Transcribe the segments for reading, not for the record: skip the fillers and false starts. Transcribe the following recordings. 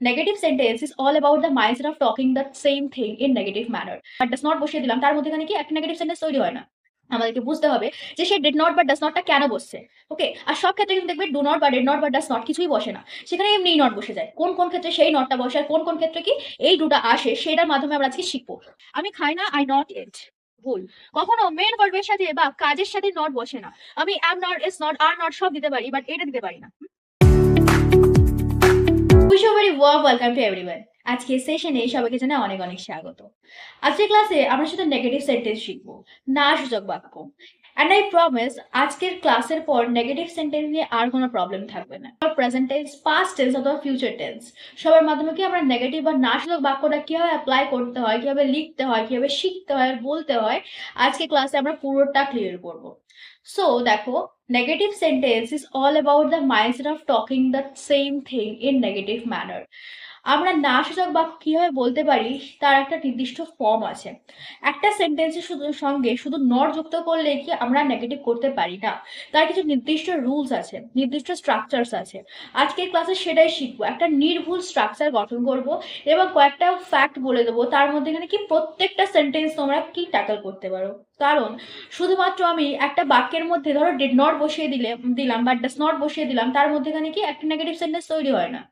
Negative sentence is all about the mindset of talking the same thing in negative manner. But does not বসিয়ে দিলাম, তার মধ্যেখানে কি একটা নেগেটিভ সেন্টেন্স তৈরি হয় না। আমাদেরকে বুঝতে হবে যে সেই ডিড নট বা ডাস নটটা কেন বসছে। ওকে, আর সব ক্ষেত্রে কিন্তু দেখবে ডু নট বা ডিড নট বা ডাস নট কিছুই বসে না, সেখানে এমনি নট বসে যায়। কোন কোন ক্ষেত্রে সেই নটটা বসে আর কোন কোন ক্ষেত্রে কি এই দুটা আসে, সেটার মাধ্যমে আমরা আজকে শিখবো। আমি খাই না, আই নট ইট, ভুল। কখনো মেন ভার্বের সাথে বা কাজের সাথে নট বসে না। আমি am not, is not, are not সব দিতে পারি, বাট এটা দিতে পারি না। Wish you very warm welcome to everyone. আজকে সেশনে সবাইকে জানাই অনেক অনেক স্বাগত। আজকের ক্লাসে আমরা শুধু নেগেটিভ সেন্টেন্স শিখবো, না সূচক বাক্য। অ্যান্ড আই প্রমিস আজকের ক্লাসের পর নেগেটিভ সেন্টেন্স নিয়ে আর কোনো প্রবলেম থাকবে না। প্রেজেন্ট টেন্স, পাস্ট টেন্স অথবা ফিউচার টেন্স, সবার মাধ্যমে কি আমরা নেগেটিভ বা না সূচক বাক্যটা কিভাবে অ্যাপ্লাই করতে হয়, কিভাবে লিখতে হয়, কিভাবে শিখতে হয়, বলতে হয়, আজকে ক্লাসে আমরা পুরোটা ক্লিয়ার করবো। সো দেখো, negative sentence is all about the mindset of talking the same thing in negative manner. আমরা না সূচক বাক্য কিভাবে বলতে পারি তার একটা নির্দিষ্ট ফর্ম আছে। একটা সেন্টেন্সের সঙ্গে শুধু নট যুক্ত করলে কি আমরা নেগেটিভ করতে পারি না, তার কিছু নির্দিষ্ট রুলস আছে, নির্দিষ্ট স্ট্রাকচারস আছে। আজকের ক্লাসে সেটাই শিখবো। একটা নির্ভুল স্ট্রাকচার গঠন করব এবং কয়েকটা ফ্যাক্ট বলে দেবো, তার মধ্যে এখানে কি প্রত্যেকটা সেন্টেন্স তোমরা কি ট্যাকল করতে পারো। কারণ শুধুমাত্র আমি একটা বাক্যের মধ্যে ধরো ডিড নট বসিয়ে দিলাম বা ডাস নট বসিয়ে দিলাম, তার মধ্যেখানে কি একটা নেগেটিভ সেন্টেন্স তৈরি হয় না।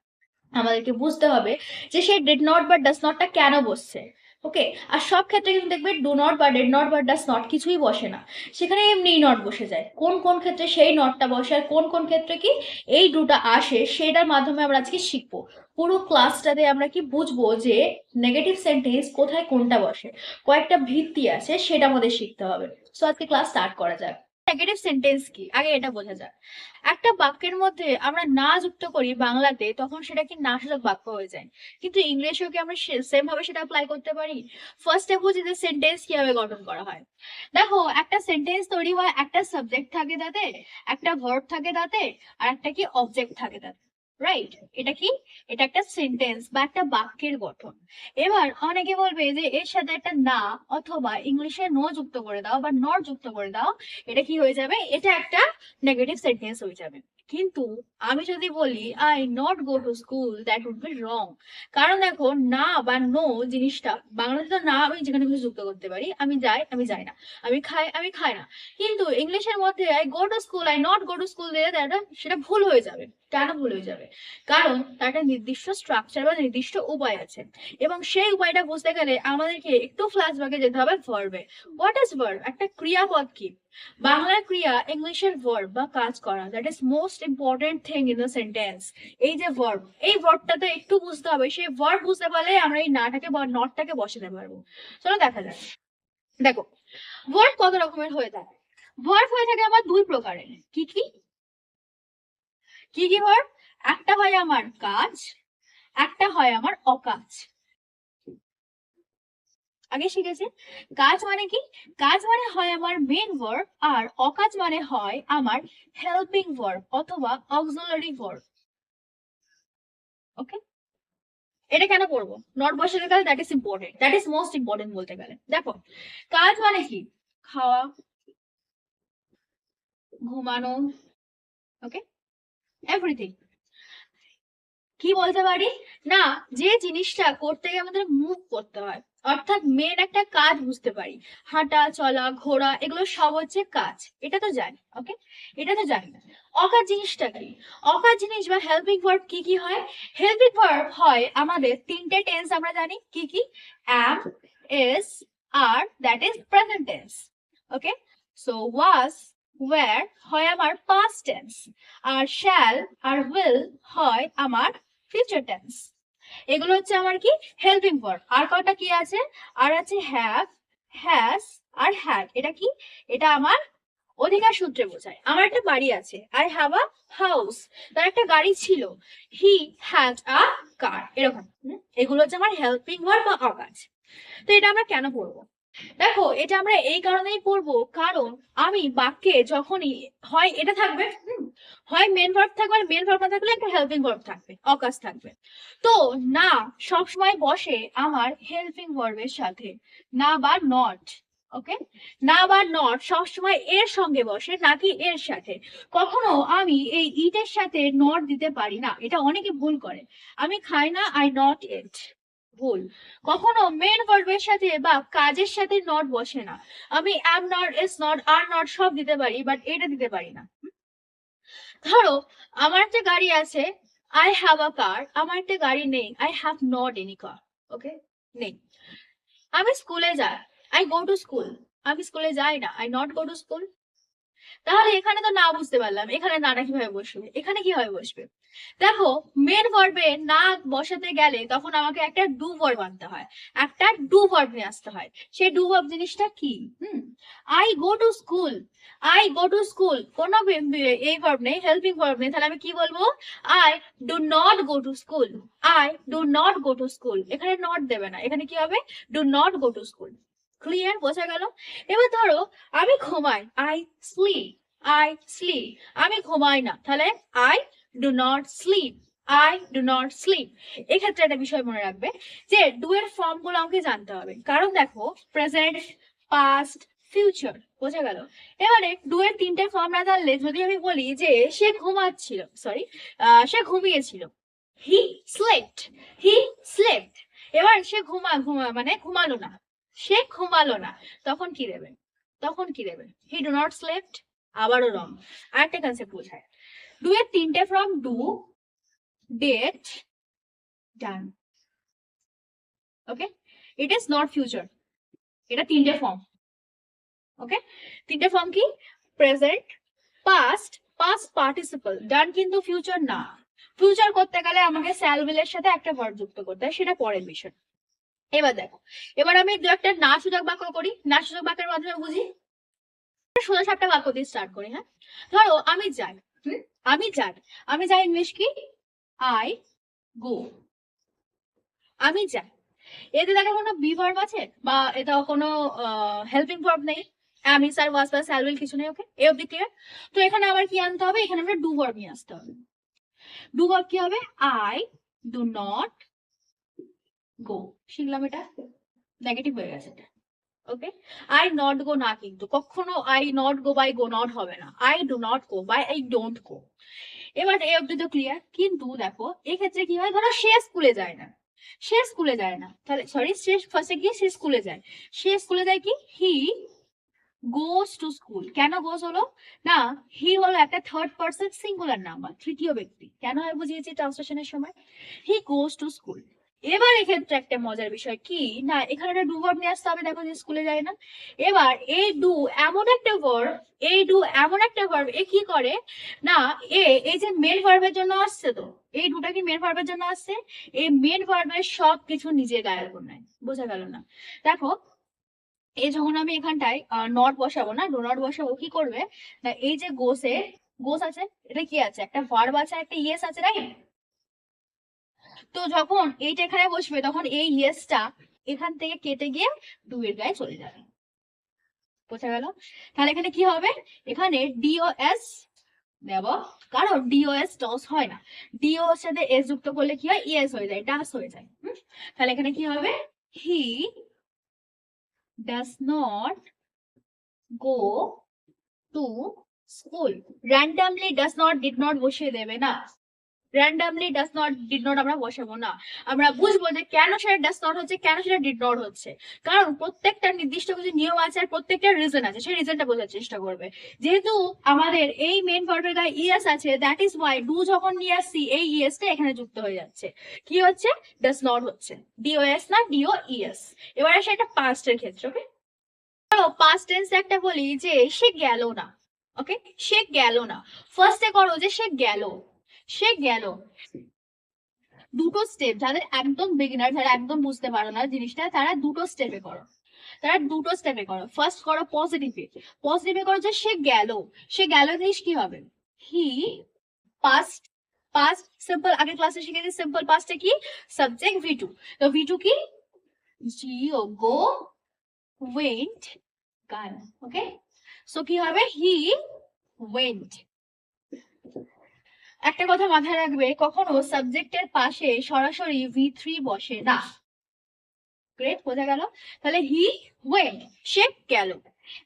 আমাদেরকে বুঝতে হবে যে সেই ডিড নট বা ডাস নটটা কেন বসছে। ওকে, আর সব ক্ষেত্রে কিন্তু দেখবে ডু নট বা ডিড নট বা ডাস নট কিছুই বসে না, সেখানে এমনি নট বসে যায়। কোন কোন ক্ষেত্রে সেই নটটা বসে আর কোন কোন ক্ষেত্রে কি এই দুটা আসে, সেটার মাধ্যমে আমরা আজকে শিখবো। পুরো ক্লাসটাতে আমরা কি বুঝবো যে নেগেটিভ সেন্টেন্স কোথায় কোনটা বসে, কয়েকটা ভিত্তি আছে, সেটা আমাদের শিখতে হবে। সো আজকে ক্লাস স্টার্ট করা যাক। নেগেটিভ সেন্টেন্স কি আগে এটা বোঝা যাক। একটা বাক্যের মধ্যে আমরা না যুক্ত করি বাংলাতে, তখন সেটা কি নাসূচক বাক্য হয়ে যায়। কিন্তু ইংলিশেও কি আমরা সেম ভাবে সেটা অ্যাপ্লাই করতে পারি? ফার্স্টে বুঝি যে সেন্টেন্স কিভাবে গঠন করা হয়। দেখো, একটা সেন্টেন্স তৈরি হয়, একটা সাবজেক্ট থাকে তাতে, একটা ভার্ব থাকে তাতে, আর একটা কি অবজেক্ট থাকে তাতে। রাইট? এটা কি? এটা একটা সেন্টেন্স বা একটা বাক্যের গঠন। এবার অনেকে বলবে যে এর সাথে একটা না অথবা ইংলিশে নো যুক্ত করে দাও বা নট যুক্ত করে দাও, এটা কি হয়ে যাবে? এটা একটা নেগেটিভ সেন্টেন্স হয়ে যাবে। কিন্তু আমি যদি বলি I not go to school, that would be wrong. কারণ দেখো, না বা নো জিনিসটা বাংলাতে তো না আমি যেখানে খুশি যুক্ত করতে পারি। আমি যাই, আমি যাই না। আমি খাই, আমি খাই না। কিন্তু ইংলিশের মধ্যে I go to school, I not go to school দিলে সেটা ভুল হয়ে যাবে। কেন ভুল হয়ে যাবে? কারণ তার একটা নির্দিষ্ট স্ট্রাকচার বা নির্দিষ্ট উপায় আছে, এবং সেই উপায়টা বুঝতে গেলে আমাদেরকে একটু ফ্ল্যাশব্যাকে যেতে হবে ভার্বে। What is verb? একটা ক্রিয়াপদ কি? বাংলার ক্রিয়া, ইংলিশের ভার্ব বা কাজ করা, that is most important thing in the sentence. এই যে ভার্ব, এই ভার্বটাতে একটু বুঝতে হবে। সেই ভার্ব বুঝতে পারলে আমরা এই নাটাকে বা নটটাকে বসাতে পারবো। চলো দেখা যাক। দেখো, ভার্ব কত রকমের হয়ে থাকে? ভার্ব হয়ে থাকে আমার দুই প্রকারের। কি কি? কি কি ভার্ব? একটা হয় আমার কাজ, একটা হয় আমার অকাজ। আগে শিখেছি। কাজ মানে কি? কাজ মানে হয় আমার মেন ভার্ব, আর অকাজ মানে হয় আমার হেল্পিং ভার্ব অথবা অক্সিলারি ভার্ব। ওকে, এটা কেন করবো? নট বসাতে গেলে that is important, that is most important বলতে গেলে। দেখো, কাজ মানে কি? খাওয়া, ঘুমানো, ওকে, এভরিথিং। কি বলতে পারি? না, যে জিনিসটা করতে গিয়ে আমাদের মুভ করতে হয়, অর্থাৎ মেন একটা কাজ বুঝতে পারি। হাঁটা, চলা, ঘোরা, এগুলো সব হচ্ছে কাজ। এটা তো জানি। ওকে, এটা তো জানি না। অকাজ জিনিসটা কি? অকাজ জিনিস বা হেল্পিং ভার্ব কি কি হয়? হেল্পিং ভার্ব হয় আমাদের তিনটে টেন্স আমরা জানি। কি কি? Am, is, are, that is present tense. Okay, so was, were হয় আমার পাস্ট টেন্স, আর শ্যাল আর উইল হয় আমার ফিউচার টেন্স। এগুলো হচ্ছে আমার কি? Helping verb. আর কয়টা কি আছে? আর আছে হ্যাভ, হ্যাজ, আর হ্যাড। এটা কি? এটা আমার অধিকার সূত্রে বোঝায়। আমার একটা বাড়ি আছে, আই হ্যাভ আ হাউস। তার একটা গাড়ি ছিল, হি হ্যাড আ কার। এরকম এগুলো হচ্ছে আমার হেল্পিং ভার্ব বা অকাজ। তো এটা আমরা কেন পড়বো? দেখো, এটা আমরা এই কারণেই পড়বো, কারণ আমি বাক্যে যখনই হয় এটা থাকবে, হয় মেন ভার্ব থাকবে, আর মেন ভার্ব না থাকলে একটা হেল্পিং ভার্ব থাকবে, অকাজ থাকবে। তো না সবসময় বসে আমার হেল্পিং ভার্বের সাথে, না বা নট। ওকে, না বা নট সবসময় এর সঙ্গে বসে নাকি এর সাথে। কখনো আমি এই ইটের সাথে নট দিতে পারি না, এটা অনেকে ভুল করে। আমি খাই না, আই নট ইট, ভুল। কখনো মেন ভার্বের সাথে বা কাজের সাথে নট বসে না। আমি am not, is not, are not সব দিতে পারি, বাট এটা দিতে পারি না। ধরো আমার একটা গাড়ি আছে, আই হ্যাভ আ কার, আমার একটা গাড়ি নেই, আই হ্যাভ নট এনি কার। ওকে, নেই। আমি স্কুলে যাই, আই গো টু স্কুল, আমি স্কুলে যাই না, I not go to school. তাহলে এখানে তো না বুঝতে পারলাম, এখানে নাটা কিভাবে বসবে, এখানে কিভাবে বসবে। দেখো, মেন ভার্বে না বসাতে গেলে তখন আমাকে একটা ডু ভার্ব আনতে হয়, একটা ডু ভার্ব নিয়ে আসতে হয়। সেই ডু ভার্ব জিনিসটা কি? I go to school, I go to school, কোনো এই ভার্ব নেই, হেল্পিং ভার্ব নেই, তাহলে আমি কি বলবো? I do not go to school, I do not go to school. এখানে নট দেবে না, এখানে কি হবে? Do not go to school. Clear, বোঝা গেল? এবার ধরো আমি ঘুমাই, আই স্লিপ, আই স্লিপ। আমি ঘুমাই না, তাহলে I do not slip, I do not slip. এক্ষেত্রে একটা বিষয় মনে রাখবে যে ডু এর ফর্ম গুলো আমাকে জানতে হবে, কারণ দেখো প্রেজেন্ট, পাস্ট, ফিউচার, বোঝা গেল? এবারে ডু এর তিনটে ফর্ম না জানলে যদি আমি বলি যে সে ঘুমাচ্ছিল, সরি, সে ঘুমিয়েছিল, হি স্লেপ্ট, হি স্লেপ্ট। এবার সে ঘুমা মানে ঘুমালো না, সে ঘুমালো না, তখন কি দেবে? তখন কি দেবে? হি ডু নট স্লেপ্ট, আবারও রং। আরেকটা কনসেপ্ট বোঝায়, ডু এর তিনটে ফর্ম, do, did, done. Okay, it is not future, এটা তিনটে ফর্ম। ওকে, তিনটে ফর্ম কি? Present, past, past participle, done কিন্তু ফিউচার না। ফিউচার করতে গেলে আমাকে শ্যাল উইল এর সাথে একটা ভার্ব যুক্ত করতে হয়, সেটা পরের বিষয়। এবার দেখো, এবার আমি দু একটা না সূচক বাক্য করি, না সূচক বাক্যের মাধ্যমে বুঝি। সোজা সাপটা বাক্য দিয়ে স্টার্ট করি। হ্যাঁ, ধরো আমি যাই, আমি যাই, আমি যাই ইংলিশ কি? আই গো, আমি যাই। এতে দেখো কোনো বি ভার্ব আছে বা এটা কোনো হেল্পিং ভার্ব নেই, আমি স্যার ওয়াজ বা শ্যাল উইল কিছু নেই। ওকে, এ অবধি ক্লিয়ার? তো এখানে আবার কি আনতে হবে? এখানে আমরা ডু ভার্ব নিয়ে আসতে হবে। ডু ভার্ব কি হবে? আই ডু নট গো। শিখলাম, এটা নেগেটিভ হয়ে গেছে। ওকে, আই নট গো না, কিন্তু কখনো I not go by go not হবে না, I do not go by I don't go. এবার এই অব্দি তো ক্লিয়ার, কিন্তু দেখো এক্ষেত্রে কি হয়, ধরো সে স্কুলে যায় না, সে স্কুলে যায় না, তাহলে সরি, সে ফার্স্টে গিয়ে সে স্কুলে যায়, সে স্কুলে যায় কি? হি গোস টু স্কুল। কেন গোস হলো না? হি হলো একটা থার্ড পার্সন সিঙ্গুলার নাম্বার, তৃতীয় ব্যক্তি, কেন হয় বুঝিয়েছি ট্রান্সলেশনের সময়। হি গোস টু স্কুল। এবার এক্ষেত্রে একটা মজার বিষয় কি না, এখানে একটা ডু ভার্ব নিয়ে আসতে হবে, দেখো যে স্কুলে যায় না। এবার এই ডু এমন একটা ভার্ব, এই ডু এমন একটা ভার্ব, এ কি করে না, এই যে মেন ভার্বের জন্য আসছে, তো এই ডুটা কি মেন ভার্বের জন্য আসছে, এই মেন ভার্বের সব কিছু নিজে গায়ের উপর নেয়। বোঝা গেল না? দেখো, এই যখন আমি এখানটায় নট বসাবো, না ডো নট বসাবো, কি করবে না, এই যে গোসে, গোস আছে, এটা কি আছে? একটা ভার্ব আছে, একটা ইয়েস আছে, রাইট? তো যখন এইটা এখানে বসবে তখন এই ইয়েসটা এখান থেকে কেটে গিয়ে ডু এর গায়ে চলে যাবে। বোঝা গেল? তাহলে এখানে কি হবে? এখানে ডিওএস দেব, কারণ ডিওএস টস হয় না, ডিও এর সাথে এস যুক্ত করলে কি হয়? ইএস হয়ে যায়, ডাস হয়ে যায়। তাহলে এখানে কি হবে? He does not go to school. Randomly does not did not বসিয়ে দেবে না, randomly does not did not আমরা বসাবো না। আমরা বুঝবো যে কেন সেটা ডাস নট হচ্ছে, কেন সেটা ডিড নট হচ্ছে, কারণ প্রত্যেকটা নির্দিষ্ট কিছু নিয়ম আছে আর প্রত্যেকটা রিজন আছে, সেই রিজনটা বোঝার চেষ্টা করবে। যেহেতু আমাদের এই মেন ভার্বের গায়ে ইএস আছে, দ্যাট ইজ ওয়াই ডু যখন নিয়ে আসছি এই ইএসটা এখানে যুক্ত হয়ে যাচ্ছে, কি হচ্ছে? ডাস নট হচ্ছে, ডিওএস না ডিও ইএস। এবার আসে এটা পাস্টের ক্ষেত্রে। ওকে, পাস্ট টেন্স একটা বলি যে সে গেল না। ওকে, সে গেল না, ফার্স্টে করো যে সে গেল, সে গেল। দুটো স্টেপ, যাদের একদম বিগিনার, যারা একদম বুঝতে পারো না জিনিসটা, তারা দুটো স্টেপে করো, তারা দুটো স্টেপে করো। ফার্স্ট করো পজিটিভে, পজিটিভে করো যে সে গেল, সে গেল জিনিস কি হবে? হি, পাস্ট, পাস্ট সিম্পল, আগে ক্লাসে শিখেছি সিম্পল পাস্টে কি? সাবজেক্ট ভি টু, তো ভি টু কি? জিও, গো, ওয়েন্ট, গান। ওকে, সো কি হবে? He went. একটা কথা মাথায় রাখবে, কখনো সাবজেক্টের পাশে সরাসরি ভি থ্রি বসে না। গ্রেট, বোঝা গেল। তাহলে হি ওয়েন্ট, সে গেল।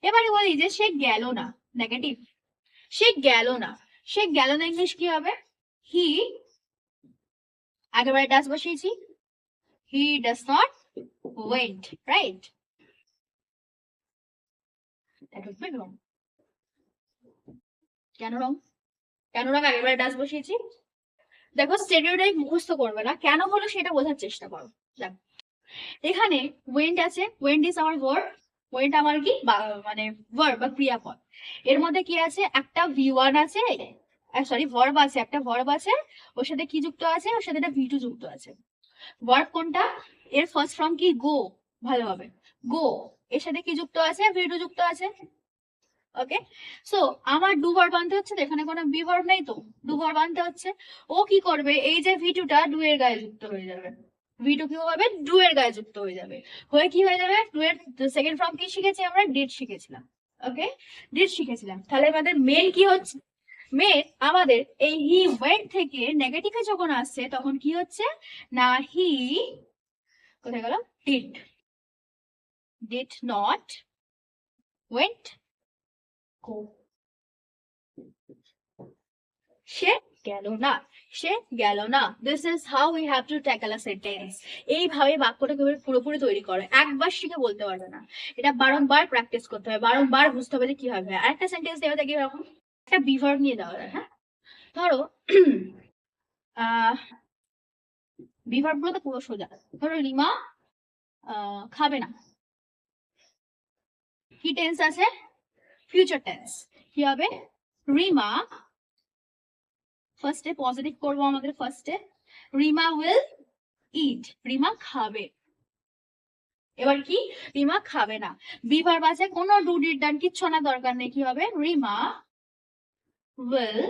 এবারে বলি যে সে গেল না, নেগেটিভ, সে গেল না। সে গেল না ইংলিশ কি হবে? হি, আগেবারে ডাস বসিয়েছি, he does not went, right? That would be wrong. কেন রং? কেন রং? আগেবারে ডাস বসিয়েছি। দেখো স্টেরিওটাইপ মুখস্থ করবে না, কেন হলো সেটা বোঝার চেষ্টা করো। দেখ এখানে ওয়েন্ট আছে, ওয়েন্ট ইজ আমার ভার্ব, ওয়েন্ট আমার কি মানে ভার্ব বা ক্রিয়াপদ। এর মধ্যে কি আছে? একটা ভি1 আছে, সরি ভার্ব আছে, একটা ভার্ব আছে, ওর সাথে কি যুক্ত আছে? ওর সাথে একটা ভি2 যুক্ত আছে। ভার্ব কোনটা? এর ফার্স্ট ফর্ম কি? গো, ভালোভাবে গো। এর সাথে কি যুক্ত আছে? ভি2 যুক্ত আছে। ওকে, সো আমার ডু ভার্ব আনতে হচ্ছে, এখানে কোনো বি ভার্ব নেই, তো ডু ভার্ব আনতে হচ্ছে। ও কি করবে? এই যে ভি2টা ডু এর গায়ে যুক্ত হয়ে যাবে, ভি2 কি হবে? ডু এর গায়ে যুক্ত হয়ে যাবে, হয়ে কি হয়ে যাবে? ডু এর সেকেন্ড ফর্ম কি শিখেছি আমরা? ডিড শিখেছিলাম। ওকে, ডিড শিখেছিলাম। তাহলে আমাদের মেন কি হচ্ছে? মেন আমাদের এই হি ওয়েন্ট থেকে নেগেটিভে যখন আসছে তখন কি হচ্ছে না, হি কোথায় গেল? Did, did not went go. সে গেল না, সে গেল না। This is how we have to tackle a sentence. এইভাবে বাক্যটাকে পুরোপুরি তৈরি করে, একবার শিখে বলতে পারবে না, এটা বারংবার প্র্যাকটিস করতে হবে, বারংবার বুঝতে হবে যে কি হবে। আরেকটা সেন্টেন্স দেওয়া থাকে এরকম, একটা বিভার্ব নিয়ে দেওয়া যায়। হ্যাঁ, ধরো আহ বিভার্ব গুলো তো পুরো সোজা। ধরো রিমা খাবে না, কি টেন্স আছে? Future tense. কি হবে? রিমা, ফার্স্টে পজিটিভ করবো আমাদের, ফার্স্টে রিমা উইল ইট, রিমা খাবে। এবার কি? রিমা খাবে না। বিভার্ব আছে, কোনো ডু ডিড ডান কিচ্ছু না, দরকার নেই। কি হবে? Rima will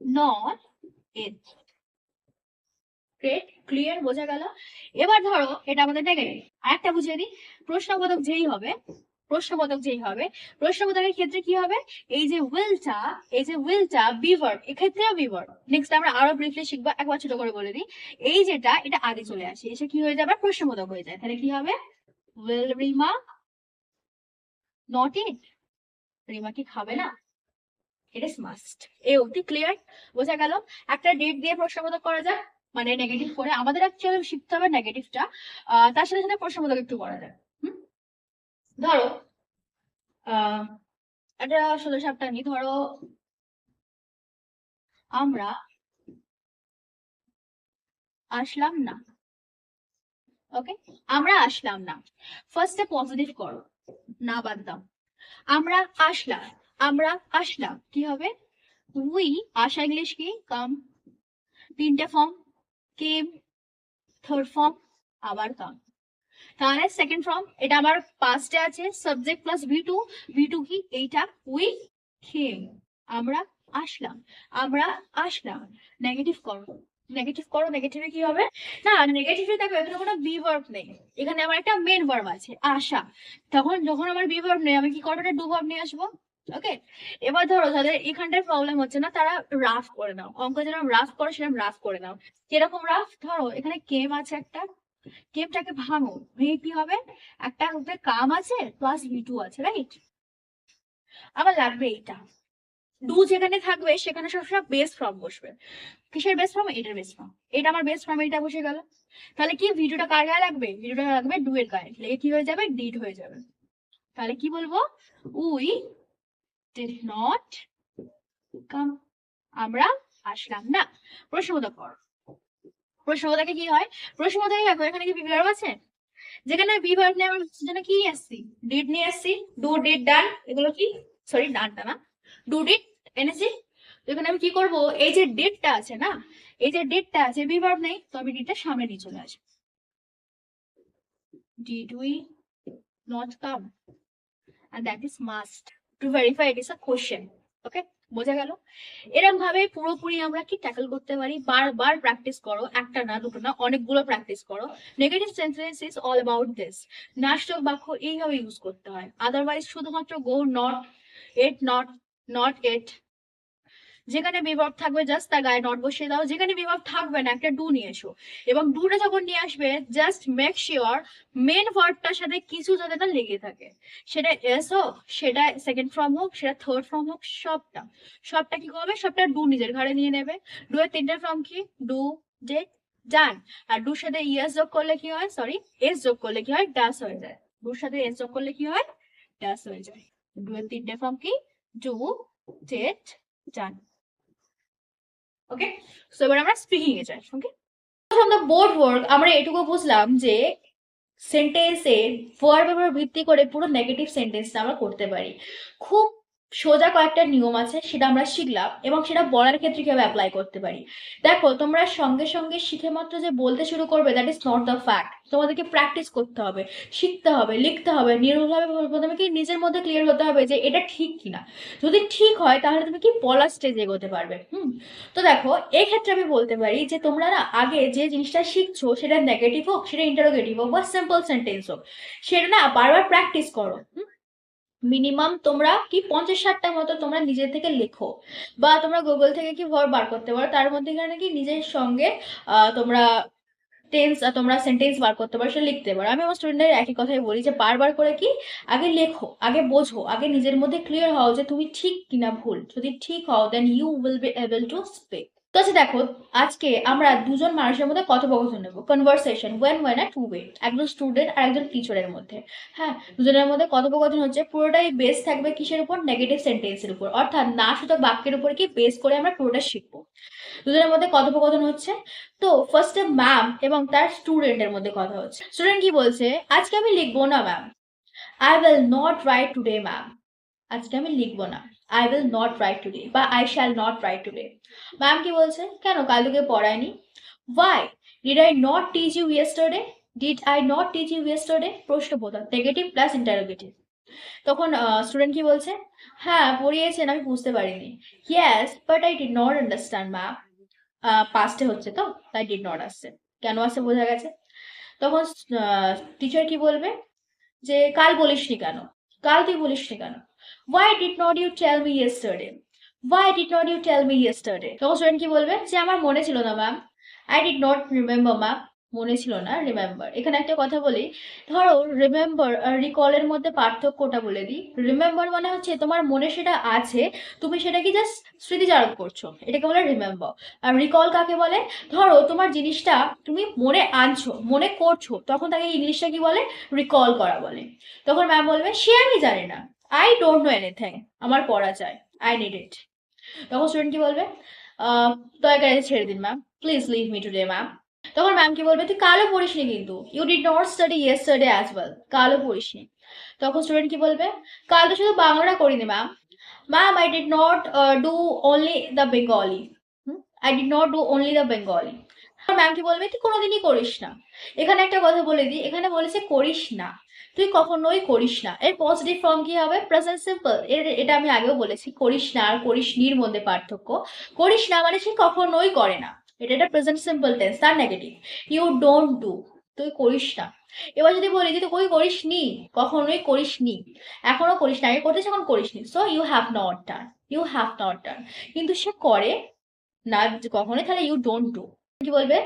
not it. Great, clear, বোঝা গেল। এবার ধরো এটা আমাদের নেগেটিভ, আরেকটা বুঝিয়ে দিই। প্রশ্নবোধক যেই হবে, প্রশ্নবোধক যেই হবে, প্রশ্নবোধকের ক্ষেত্রে কি হবে? এই যে উইলটা, এই যে উইলটা বিভার্ব, এক্ষেত্রেও বিভার্ব। নেক্সট আমরা আরো ব্রিফলি শিখবো, একবার ছোট করে বলে দিই। এই যেটা, এটা আগে চলে আসে, এসে কি হয়ে যাবে? প্রশ্নবোধক হয়ে যায়। তাহলে কি হবে? উইল রিমা নট ইট, রিমা কি খাবে না? It is must. এই অবধি ক্লিয়ার, বোঝা গেল? একটা ডেট দিয়ে প্রশ্নবোধক করা যায়, মানে নেগেটিভ করে। আমাদের অ্যাকচুয়ালি শিখতে হবে নেগেটিভটা, তার সাথে সাথে প্রশ্নবোধক একটু করা যায়। ধরো একটা ষোলো সাপটা নি, ধরো আমরা আসলাম না। ওকে, আমরা আসলাম না, ফার্স্টে পজিটিভ করো, না বাদ দাও। আমরা আসলাম, আমরা আসলাম, কি হবে? উই, আসা ইংলিশ কি? কাম। তিনটে ফর্ম, কেম, থার্ড ফর্ম, আবার কাম। তাহলে সেকেন্ড ফর্ম, এটা আমার পাস্টে আছে, সাবজেক্ট প্লাস ভি2, ভি2 কি? এইটা উই কেম, আমরা আসলাম, আমরা আসলাম। নেগেটিভ করো, নেগেটিভ করো, নেগেটিভে কি হবে? না, নেগেটিভে দেখো এখানে কোনো বি ভার্ব নেই, এখানে আমার একটা মেন ভার্ব আছে আশা। তখন যখন আমার বি ভার্ব নেই, আমি কি করবো? একটা ডু ভার্ব নিয়ে আসবো। ওকে, এবার ধরো যাদের এখানটার প্রবলেম হচ্ছে না, তারা রাফ করে নাও, অঙ্ক যেরকম রাফ করো সেরকম রাফ করে নাও। কিরকম রাফ? ধরো এখানে কেম আছে একটা, কেমটাকে ভাঙো, ভেঙে কি হবে? একটা রূপে কাম আছে প্লাস ভি2 আছে, রাইট? আমার লাগবে এইটা, ডু যেখানে থাকবে সেখানে সবসময় বেস ফর্ম বসবে। কিসের বেস ফর্ম? এটার বেস ফর্ম। এটা আমার বেস ফর্ম, এটা বসে গেল। তাহলে কি ভিডিওটা কার গায়ে লাগবে? ভিডিওটা লাগবে ডু এর গায়ে, লেগে কি হয়ে যাবে? ডিড হয়ে যাবে। তাহলে কি বলবো? উই ডিড নট কাম, আমরা আসলাম না। প্রশ্নবোধক কর, প্রশ্নবোধকে কি হয়? প্রশ্নবোধকে দেখো এখানে কি বিভার্ব আছে, যেখানে বিভার্ব নিয়ে আমরা জন্য কি নিয়ে আসছি? ডিড নিয়ে আসছি, ডু ডিড ডান, এগুলো কি? সরি, ডানটা না, ডু ডিড এনেছি। তো এখানে আমি কি করব? এই যে ডিডটা আছে না, এই যে ডিডটা আছে, বিভার্ব নেই, তো আমি ডিডটা সামনে নিয়ে চলে আসবো। Did we not come, and that is must to verify it is a question. ওকে, বোঝা গেল? এরকম ভাবে পুরোপুরি আমরা কি ট্যাকল করতে পারি। বারবার প্র্যাকটিস করো, একটা না দুটো না, অনেকগুলো প্র্যাকটিস করো। Negative sentence is all about this. নাশক বাক্য এইভাবে ইউজ করতে হয়, আদারওয়াইজ শুধুমাত্র go, not, at, not, not at, যেখানে বিভাব থাকবে জাস্ট তার গায়ে নট বসিয়ে দাও, যেখানে বিভাব থাকবে না একটা ডু নিয়ে এসো, এবং ডুটা যখন নিয়ে আসবে জাস্ট মেক শিওর মেন ভার্বটার সাথে কিছু যাতে না লেগে থাকে, সেটা এস হোক, সেটা সেকেন্ড ফর্ম হোক, সেটা থার্ড ফর্ম হোক, সবটা সবটা কি করবে, সবটা ডু নিজের ঘাড়ে নিয়ে নেবে। ডু এর তিনটে ফর্ম কি, ডু, ডিড, ডান। আর ডুর সাথে ইএস যোগ করলে কি হয়, সরি এস যোগ করলে কি হয়, ডাস হয়ে যায়। ডুর সাথে এস যোগ করলে কি হয়, ডাস হয়ে যায়। ডু এর তিনটে ফর্ম কি, do, did, done. Okay, so এবার আমরা স্পিকিং এ যাই। ওকে, ফ্রম দ্য বোর্ড ওয়ার্ক আমরা এটুকু বুঝলাম যে সেন্টেন্সে ভার্ব এর ভিত্তি করে পুরো নেগেটিভ সেন্টেন্সটা আমরা করতে পারি। খুব সোজা কয়েকটা নিয়ম আছে, সেটা আমরা শিখলাম এবং সেটা বলার ক্ষেত্রে কিভাবে অ্যাপ্লাই করতে পারি। দেখো, তোমরা সঙ্গে সঙ্গে শিখে মাত্র যে বলতে শুরু করবে, that is not the fact. তোমাদেরকে প্র্যাকটিস করতে হবে, শিখতে হবে, লিখতে হবে, নির্ভুলভাবে প্রথমে কি নিজের মধ্যে ক্লিয়ার হতে হবে যে এটা ঠিক কিনা। যদি ঠিক হয় তাহলে তুমি কি বলার স্টেজে এগোতে পারবে। তো দেখো, এই ক্ষেত্রে আমি বলতে পারি যে তোমরা না আগে যে জিনিসটা শিখছো, সেটা নেগেটিভ হোক, সেটা ইন্টারোগেটিভ হোক বা সিম্পল সেন্টেন্স হোক, সেটা না বারবার প্র্যাকটিস করো। মিনিমাম তোমরা কি 50-60টা মতো তোমরা নিজের থেকে লেখো, বা তোমরা গুগল থেকে কি ভার্ব বার করতে পারো, তার মধ্যে এখানে কি নিজের সঙ্গে তোমরা টেন্স, তোমরা সেন্টেন্স বার করতে পারো, সেটা লিখতে পারো। আমি আমার স্টুডেন্টদের একই কথাই বলি যে বারবার করে কি আগে লেখো, আগে বোঝো, আগে নিজের মধ্যে ক্লিয়ার হও যে তুমি ঠিক কিনা ভুল। যদি ঠিক হও then you will be able to speak. তো আচ্ছা দেখো, আজকে আমরা দুজন মানুষের মধ্যে কথোপকথন নেবো, কনভারসেশন ওয়েন টু ওয়ে, একজন স্টুডেন্ট আর একজন টিচারের মধ্যে। হ্যাঁ, দুজনের মধ্যে কথোপকথন হচ্ছে, পুরোটাই বেস থাকবে কিসের উপর, নেগেটিভ সেন্টেন্সের উপর, অর্থাৎ না শুধু বাক্যের উপর কি বেস করে আমরা পুরোটা শিখবো। দুজনের মধ্যে কথোপকথন হচ্ছে। তো ফার্স্টে ম্যাম এবং তার স্টুডেন্টের মধ্যে কথা হচ্ছে। স্টুডেন্ট কি বলছে, আজকে আমি লিখবো না ma'am, I will not write today ma'am. আজকে আমি লিখবো না, I will not write today বা I shall not write today. Ma'am কি বলছে, কেন, কাল তোকে পড়ায়নি? Why did I not teach you yesterday, did I not teach you yesterday, প্রশ্নবোধক, নেগেটিভ প্লাস ইন্টারোগেটিভ। তখন স্টুডেন্ট কি বলছে, হ্যাঁ পড়িয়েছেন, আমি বুঝতে পারিনি। Yes but I did not understand ma'am. পাস্টে হচ্ছে তো, তাই ডিড নট আসছে, কেন আসছে বোঝা গেছে। তখন টিচার কি বলবে, যে কাল বলিসনি কেন, কাল তুই বলিসনি কেন, why did not you tell me yesterday, why did not you tell me yesterday. তখন স্টুডেন্ট কি বলবে, যে আমার মনে ছিল না ma'am, I did not remember ma'am. মনে ছিল না, রিমেম্বার। এখানে একটা কথা বলি, ধরো রিমেম্বার আর রিকলের মধ্যে পার্থক্যটা বলে দিই। রিমেম্বার মানে হচ্ছে তোমার মনে সেটা আছে, তুমি সেটা কি জাস্ট স্মৃতিচারণ করছো, এটাকে বলে রিমেম্বার। আর রিকল কাকে বলে, ধরো তোমার জিনিসটা তুমি মনে আনছো, মনে করছো, তখন তাকে ইংলিশটা কি বলে, রিকল করা বলে। তখন ম্যাম বলবে, সে আমি জানি না, আই ডোন্ট নো এনিথিং, আমার পড়া চাই, আই নিড ইট। তখন স্টুডেন্ট কি বলবে, দয়া করে ছেড়ে দিন ma'am, please leave me today ma'am. তখন ম্যাম কি বলবে, তুই কালও পড়িসনি কিন্তু, you did not study yesterday as well, কালও পড়িসনি। তখন স্টুডেন্ট কি বলবে, কাল তো শুধু বাংলাটা করিনি ma'am, ma'am I did not do only the Bengali, I did not do only the Bengali. Ma'am কি বলবে, তুই কোনোদিনই করিস না। এখানে একটা কথা বলে দিই, এখানে বলেছে করিস না, তুই কখনোই করিস না। এর পজিটিভ ফর্ম কি হবে, প্রেজেন্ট সিম্পল। এটা আমি আগেও বলেছি, করিস না আর করিস নির মধ্যে পার্থক্য। করিস না মানে সে কখনোই করে না, এটা একটা প্রেজেন্ট সিম্পল টেন্স, তার নেগেটিভ। ইউ ডোন্ট ডু, তুই করিস না। এবার যদি বলি যে তুই করিস নি, কখনোই করিস নি, এখনো করিস না, আগে করতেছ এখন করিস নি, so you have not done, you have not done. কিন্তু সে করে না কখনোই, তাহলে ইউ ডোন্ট ডু। কি বলবে,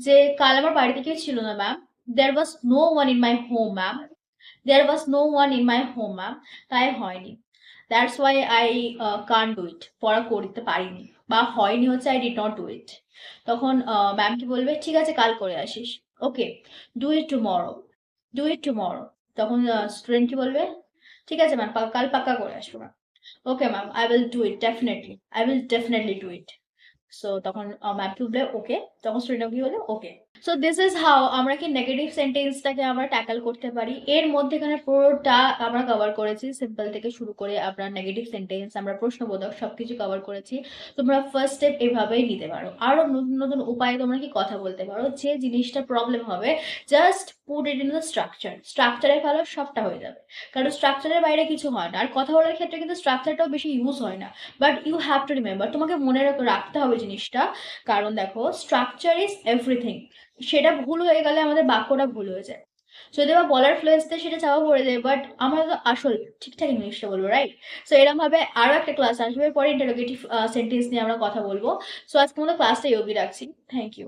যে কাল আমার বাড়িতে কেউ ছিল না ma'am, there was no one in my home ma'am, there was no one in my home ma'am, তাই হয়নি। That's why I can't do it, পড়া করতে পারিনি বা হয়নি হচ্ছে I did not do it. তখন ম্যাম কি বলবে, ঠিক আছে কাল করে আসিস, okay, do it tomorrow, do it tomorrow. তখন স্টুডেন্ট কি বলবে, ঠিক আছে ম্যাম, কাল পাক্কা করে আসবো ma'am, okay ma'am I will do it definitely, I will definitely do it. So তখন ম্যাম কি বলবে, ওকে। তখন স্টুডেন্ট কি বলে, ওকে। সো দিস ইজ হাউ আমরা কি নেগেটিভ সেন্টেন্সটাকে আমরা ট্যাকল করতে পারি। এর মধ্যে এখানে পুরোটা আমরা কভার করেছি, সিম্পল থেকে শুরু করে আমরা নেগেটিভ সেন্টেন্স, আমরা প্রশ্নবোধক সবকিছু কভার করেছি। তোমরা ফার্স্ট স্টেপ এভাবেই নিতে পারো, আরো নতুন নতুন উপায়ে তোমরা কি কথা বলতে পারো। যে জিনিসটা প্রবলেম হবে just put it in the structure, স্ট্রাকচারে ফেলো, সবটা হয়ে যাবে। কারণ স্ট্রাকচারের বাইরে কিছু হয় না। আর কথা বলার ক্ষেত্রে কিন্তু স্ট্রাকচারটাও বেশি ইউজ হয় না, but you have to remember, তোমাকে মনে রাখতে হবে জিনিসটা। কারণ দেখো, স্ট্রাকচার ইজ এভরিথিং, সেটা ভুল হয়ে গেলে আমাদের বাক্যটা ভুল হয়ে যায়। যদি বা বলার ফ্লুয়েন্সিতে সেটা চাপা পড়ে যায়, বাট আমরা তো আসল ঠিকঠাক ইংলিশটা বলবো, রাইট? সো এরকম ভাবে আরো একটা ক্লাস আসবে, পরে ইন্টারোগেটিভ সেন্টেন্স নিয়ে আমরা কথা বলবো। সো আজকের মতো ক্লাসটা এই অবধি রাখছি। Thank you.